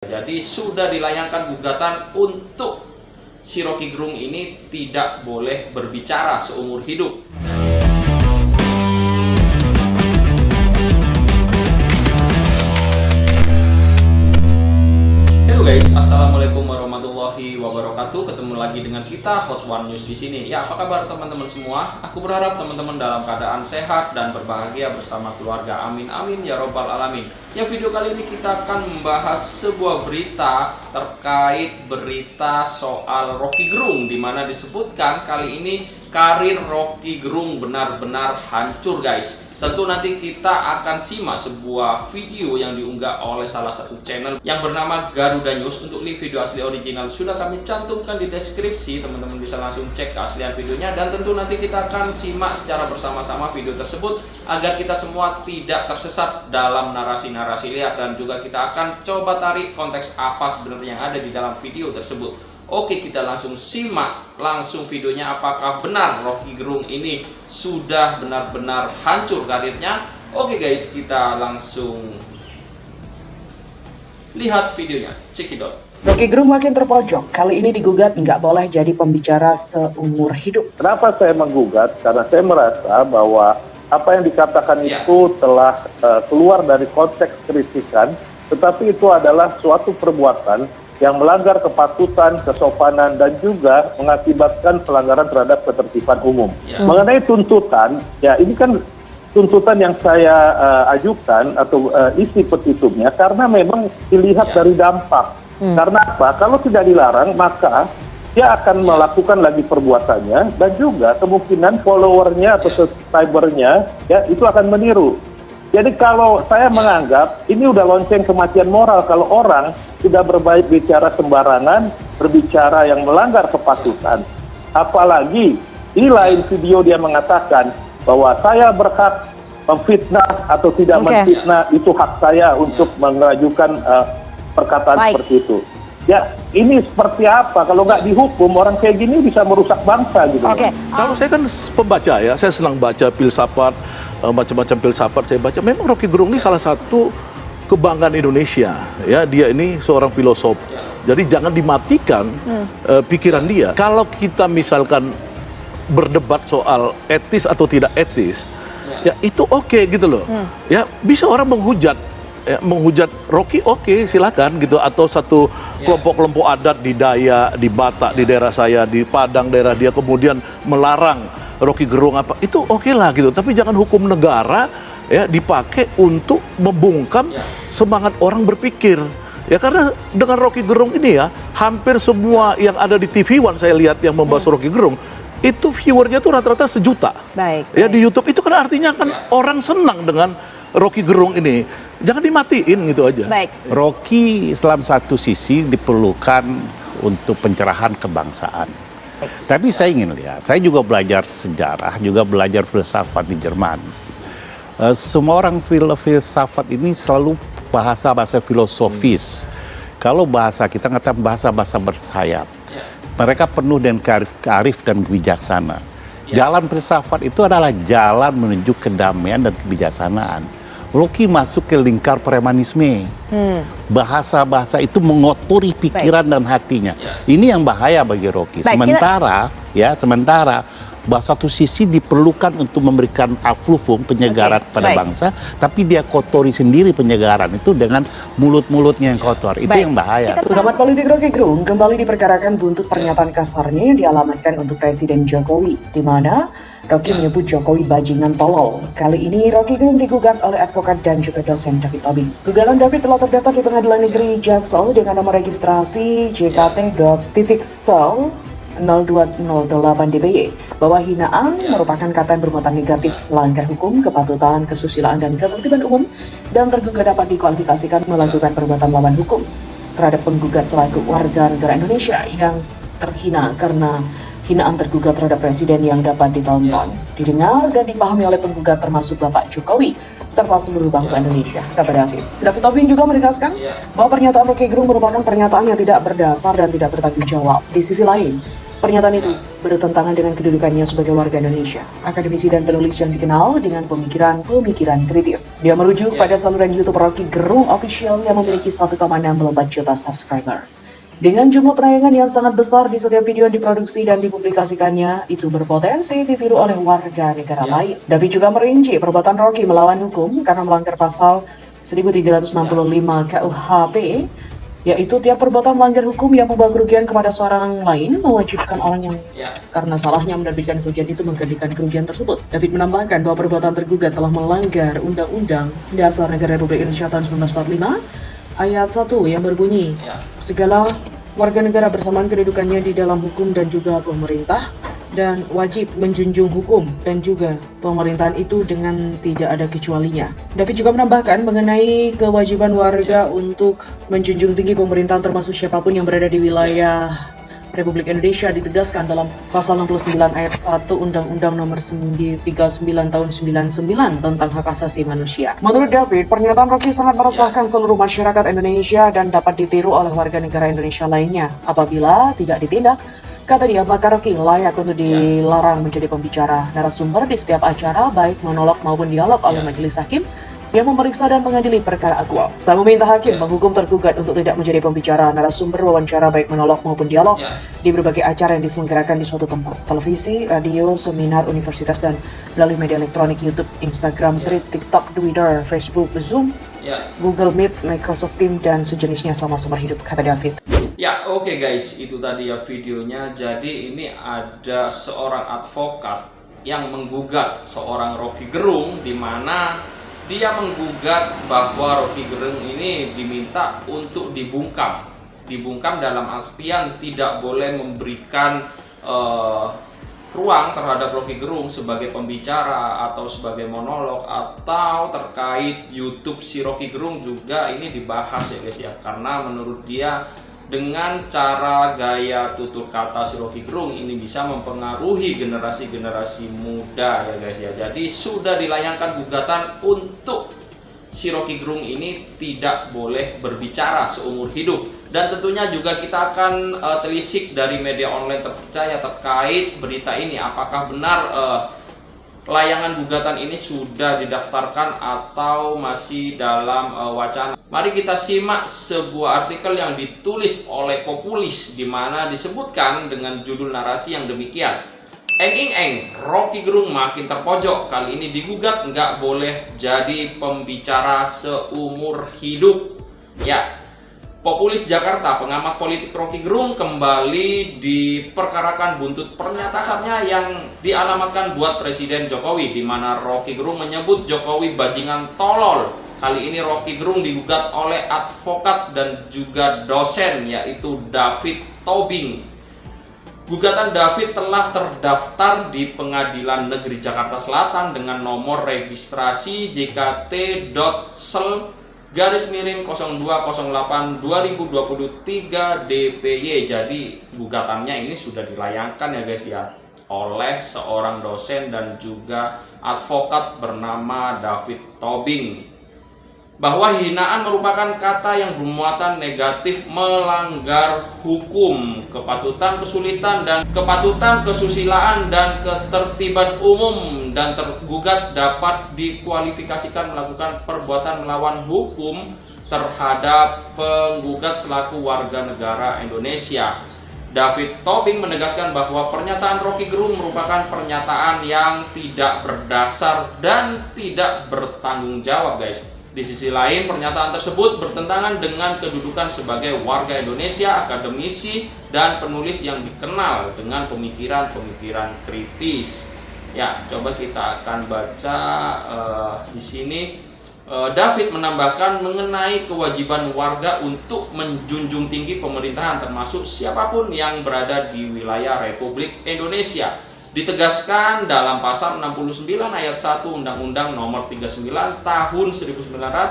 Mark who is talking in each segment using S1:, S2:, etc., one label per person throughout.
S1: Jadi sudah dilayangkan gugatan untuk si Rocky Gerung ini tidak boleh berbicara seumur hidup. Halo guys, assalamualaikum warahmatullahi wabarakatuh. Ketemu lagi dengan kita Hot One News di sini. Ya, apa kabar teman-teman semua? Aku berharap teman-teman dalam keadaan sehat dan berbahagia bersama keluarga. Amin amin ya robbal alamin. Ya, video kali ini kita akan membahas sebuah berita terkait berita soal Rocky Gerung, di mana disebutkan kali ini karir Rocky Gerung benar-benar hancur guys. Tentu nanti kita akan simak sebuah video yang diunggah oleh salah satu channel yang bernama Garuda News. Untuk link video asli original sudah kami cantumkan di deskripsi, teman-teman bisa langsung cek keaslian videonya. Dan tentu nanti kita akan simak secara bersama-sama video tersebut agar kita semua tidak tersesat dalam narasi-narasi liar. Dan juga kita akan coba tarik konteks apa sebenarnya yang ada di dalam video tersebut. Oke, kita langsung simak langsung videonya, apakah benar Rocky Gerung ini sudah benar-benar hancur karirnya. Oke guys, kita langsung lihat videonya. Check it out.
S2: Rocky Gerung makin terpojok, kali ini digugat nggak boleh jadi pembicara seumur hidup.
S3: Kenapa saya menggugat? Karena saya merasa bahwa apa yang dikatakan itu telah keluar dari konteks kritikan, tetapi itu adalah suatu perbuatan yang melanggar kepatutan, kesopanan, dan juga mengakibatkan pelanggaran terhadap ketertiban umum. Mengenai tuntutan, ya ini kan tuntutan yang saya ajukan atau isi petitumnya karena memang dilihat dari dampak. Karena apa? Kalau tidak dilarang, maka dia akan melakukan lagi perbuatannya, dan juga kemungkinan followernya atau subscribernya ya itu akan meniru. Jadi kalau saya menganggap ini udah lonceng kematian moral kalau orang sudah berbaik bicara sembarangan, berbicara yang melanggar kepatutan. Apalagi di lain video dia mengatakan bahwa saya berhak memfitnah atau tidak memfitnah, itu hak saya untuk mengajukan perkataan seperti itu. Ya, ini seperti apa? Kalau nggak dihukum, orang kayak gini bisa merusak bangsa gitu.
S4: Kalau saya kan pembaca ya, saya senang baca filsafat, macam-macam filsafat saya baca. Memang Rocky Gerung ini salah satu kebanggaan Indonesia. Ya, dia ini seorang filosof. Jadi jangan dimatikan pikiran dia. Kalau kita misalkan berdebat soal etis atau tidak etis, ya itu oke gitu loh. Ya, bisa orang menghujat. Ya, menghujat Rocky silakan gitu, atau satu kelompok-kelompok adat di Dayak, di Batak, di daerah saya, di Padang daerah dia, kemudian melarang Rocky Gerung apa, itu lah gitu. Tapi jangan hukum negara ya dipakai untuk membungkam semangat orang berpikir. Ya, karena dengan Rocky Gerung ini ya, hampir semua yang ada di TV One saya lihat yang membahas Rocky Gerung, itu viewernya tuh rata-rata 1 juta. Ya, di YouTube itu kan artinya kan orang senang dengan Rocky Gerung ini. Jangan dimatiin gitu aja.
S5: Rocky dalam satu sisi diperlukan untuk pencerahan kebangsaan. Tapi saya ingin lihat, saya juga belajar sejarah, juga belajar filsafat di Jerman. Semua orang filsafat ini selalu bahasa-bahasa filosofis. Kalau bahasa kita ngatakan bahasa-bahasa bersayap. Mereka penuh dengan kearif dan kebijaksanaan. Jalan filsafat itu adalah jalan menuju kedamaian dan kebijaksanaan. Rocky masuk ke lingkar premanisme. Bahasa-bahasa itu mengotori pikiran dan hatinya. Ini yang bahaya bagi Rocky. Sementara bahwa satu sisi diperlukan untuk memberikan aflufum penyegaran pada bangsa, tapi dia kotori sendiri penyegaran itu dengan mulut-mulutnya yang kotor. Itu yang bahaya.
S2: Pengamat politik Rocky Gerung kembali diperkarakan buntut pernyataan kasarnya yang dialamatkan untuk Presiden Jokowi, di mana Rocky menyebut Jokowi bajingan tolol. Kali ini Rocky Gerung digugat oleh advokat dan juga dosen David Tobing. Gugatan David telah terdaftar di Pengadilan Negeri Jaksel dengan nomor registrasi JKT.02008DBY bahwa hinaan merupakan kata yang bermuatan negatif, melanggar hukum, kepatutan, kesusilaan, dan ketertiban umum, dan tergugat dapat dikualifikasikan melakukan perbuatan lawan hukum terhadap penggugat selaku warga negara Indonesia yang terhina karena hinaan tergugat terhadap presiden yang dapat ditonton, didengar, dan dipahami oleh penggugat termasuk Bapak Jokowi serta seluruh bangsa Indonesia, kata David. David Tobing juga menegaskan bahwa pernyataan Rocky Gerung merupakan pernyataan yang tidak berdasar dan tidak bertanggung jawab. Di sisi lain, Pernyataan itu bertentangan dengan kedudukannya sebagai warga Indonesia, akademisi dan penulis yang dikenal dengan pemikiran kritis. Dia merujuk pada saluran YouTube Rocky Gerung Official yang memiliki 1,64 juta subscriber. Dengan jumlah penayangan yang sangat besar di setiap video yang diproduksi dan dipublikasikannya, itu berpotensi ditiru oleh warga negara lain. David juga merinci perbuatan Rocky melawan hukum karena melanggar pasal 1365 KUHP, yaitu tiap perbuatan melanggar hukum yang membawa kerugian kepada seorang lain mewajibkan orang yang karena salahnya menerbitkan kerugian itu menggantikan kerugian tersebut. David menambahkan bahwa perbuatan tergugat telah melanggar Undang-Undang Dasar Negara Republik Indonesia tahun 1945 ayat 1 yang berbunyi, segala warga negara bersamaan kedudukannya di dalam hukum dan juga pemerintah, dan wajib menjunjung hukum dan juga pemerintahan itu dengan tidak ada kecualinya. David juga menambahkan mengenai kewajiban warga untuk menjunjung tinggi pemerintahan termasuk siapapun yang berada di wilayah Republik Indonesia ditegaskan dalam pasal 69 ayat 1 Undang-Undang Nomor 39 Tahun 99 tentang hak asasi manusia. Menurut David, pernyataan Rocky sangat meresahkan seluruh masyarakat Indonesia dan dapat ditiru oleh warga negara Indonesia lainnya. Apabila tidak ditindak, kata dia, maka Rocky layak untuk dilarang menjadi pembicara narasumber di setiap acara, baik monolog maupun dialog oleh majelis hakim yang memeriksa dan mengadili perkara akwal. Saya meminta hakim menghukum tergugat untuk tidak menjadi pembicara narasumber wawancara baik monolog maupun dialog di berbagai acara yang diselenggarakan di suatu tempat, televisi, radio, seminar, universitas, dan melalui media elektronik YouTube, Instagram, Thread, TikTok, Twitter, Facebook, Zoom, Google Meet, Microsoft Teams, dan sejenisnya selama seumur hidup, kata David.
S1: Ya, oke guys, itu tadi ya videonya. Jadi ini ada seorang advokat yang menggugat seorang Rocky Gerung, di mana dia menggugat bahwa Rocky Gerung ini diminta untuk dibungkam. Dibungkam dalam artian tidak boleh memberikan ruang terhadap Rocky Gerung sebagai pembicara atau sebagai monolog, atau terkait YouTube si Rocky Gerung juga ini dibahas ya guys ya. Karena menurut dia dengan cara gaya tutur kata si Rocky Gerung ini bisa mempengaruhi generasi-generasi muda ya guys ya. Jadi sudah dilayangkan gugatan untuk si Rocky Gerung ini tidak boleh berbicara seumur hidup. Dan tentunya juga kita akan telisik dari media online terpercaya terkait berita ini. Apakah benar layangan gugatan ini sudah didaftarkan atau masih dalam wacana. Mari kita simak sebuah artikel yang ditulis oleh Populis, di mana disebutkan dengan judul narasi yang demikian. Eng, Rocky Gerung makin terpojok, kali ini digugat nggak boleh jadi pembicara seumur hidup. Ya, Populis Jakarta, pengamat politik Rocky Gerung kembali diperkarakan buntut pernyataannya yang dialamatkan buat Presiden Jokowi, di mana Rocky Gerung menyebut Jokowi bajingan tolol. Kali ini Rocky Gerung digugat oleh advokat dan juga dosen, yaitu David Tobing. Gugatan David telah terdaftar di Pengadilan Negeri Jakarta Selatan dengan nomor registrasi JKT.sel/0208/2023 DPY. Jadi gugatannya ini sudah dilayangkan ya guys ya, oleh seorang dosen dan juga advokat bernama David Tobing, bahwa hinaan merupakan kata yang bermuatan negatif, melanggar hukum, kepatutan, kesulitan, dan kepatutan, kesusilaan, dan ketertiban umum, dan tergugat dapat dikualifikasikan melakukan perbuatan melawan hukum terhadap penggugat selaku warga negara Indonesia. David Tobing menegaskan bahwa pernyataan Rocky Gerung merupakan pernyataan yang tidak berdasar dan tidak bertanggung jawab guys. Di sisi lain, pernyataan tersebut bertentangan dengan kedudukan sebagai warga Indonesia, akademisi, dan penulis yang dikenal dengan pemikiran-pemikiran kritis. Ya, coba kita akan baca di sini. David menambahkan mengenai kewajiban warga untuk menjunjung tinggi pemerintahan, termasuk siapapun yang berada di wilayah Republik Indonesia. Ditegaskan dalam pasal 69 ayat 1 Undang-Undang Nomor 39 Tahun 1999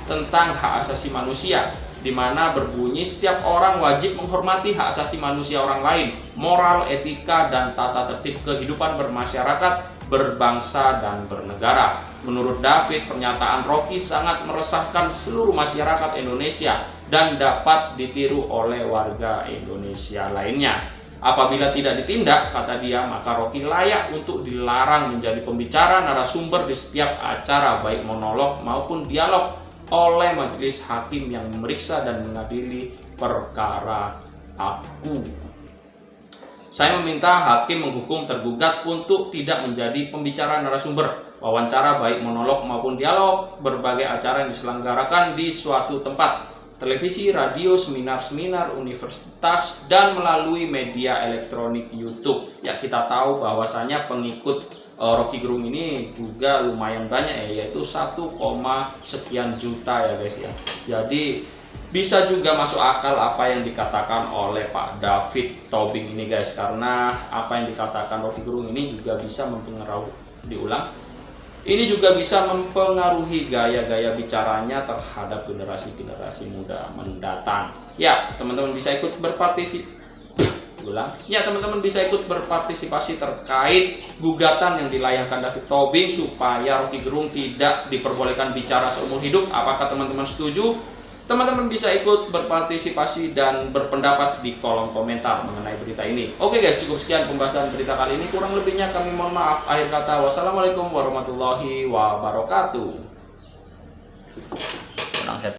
S1: tentang hak asasi manusia, di mana berbunyi setiap orang wajib menghormati hak asasi manusia orang lain, moral, etika, dan tata tertib kehidupan bermasyarakat, berbangsa, dan bernegara. Menurut David, pernyataan Rocky sangat meresahkan seluruh masyarakat Indonesia dan dapat ditiru oleh warga Indonesia lainnya. Apabila tidak ditindak, kata dia, maka Rocky layak untuk dilarang menjadi pembicara narasumber di setiap acara, baik monolog maupun dialog, oleh majelis hakim yang memeriksa dan mengadili perkara aku. Saya meminta hakim menghukum tergugat untuk tidak menjadi pembicara narasumber, wawancara baik monolog maupun dialog, berbagai acara yang diselenggarakan di suatu tempat, televisi, radio, seminar-seminar, universitas, dan melalui media elektronik YouTube. Ya, kita tahu bahwasanya pengikut Rocky Gerung ini juga lumayan banyak ya, yaitu 1, sekian juta ya guys ya. Jadi bisa juga masuk akal apa yang dikatakan oleh Pak David Tobing ini guys, karena apa yang dikatakan Rocky Gerung ini juga bisa ini juga bisa mempengaruhi gaya-gaya bicaranya terhadap generasi-generasi muda mendatang. Ya, teman-teman bisa ikut berpartisipasi terkait gugatan yang dilayangkan David Tobing supaya Rocky Gerung tidak diperbolehkan bicara seumur hidup. Apakah teman-teman setuju? Teman-teman bisa ikut berpartisipasi dan berpendapat di kolom komentar mengenai berita ini. Oke guys, cukup sekian pembahasan berita kali ini. Kurang lebihnya kami mohon maaf. Akhir kata, wassalamualaikum warahmatullahi wabarakatuh.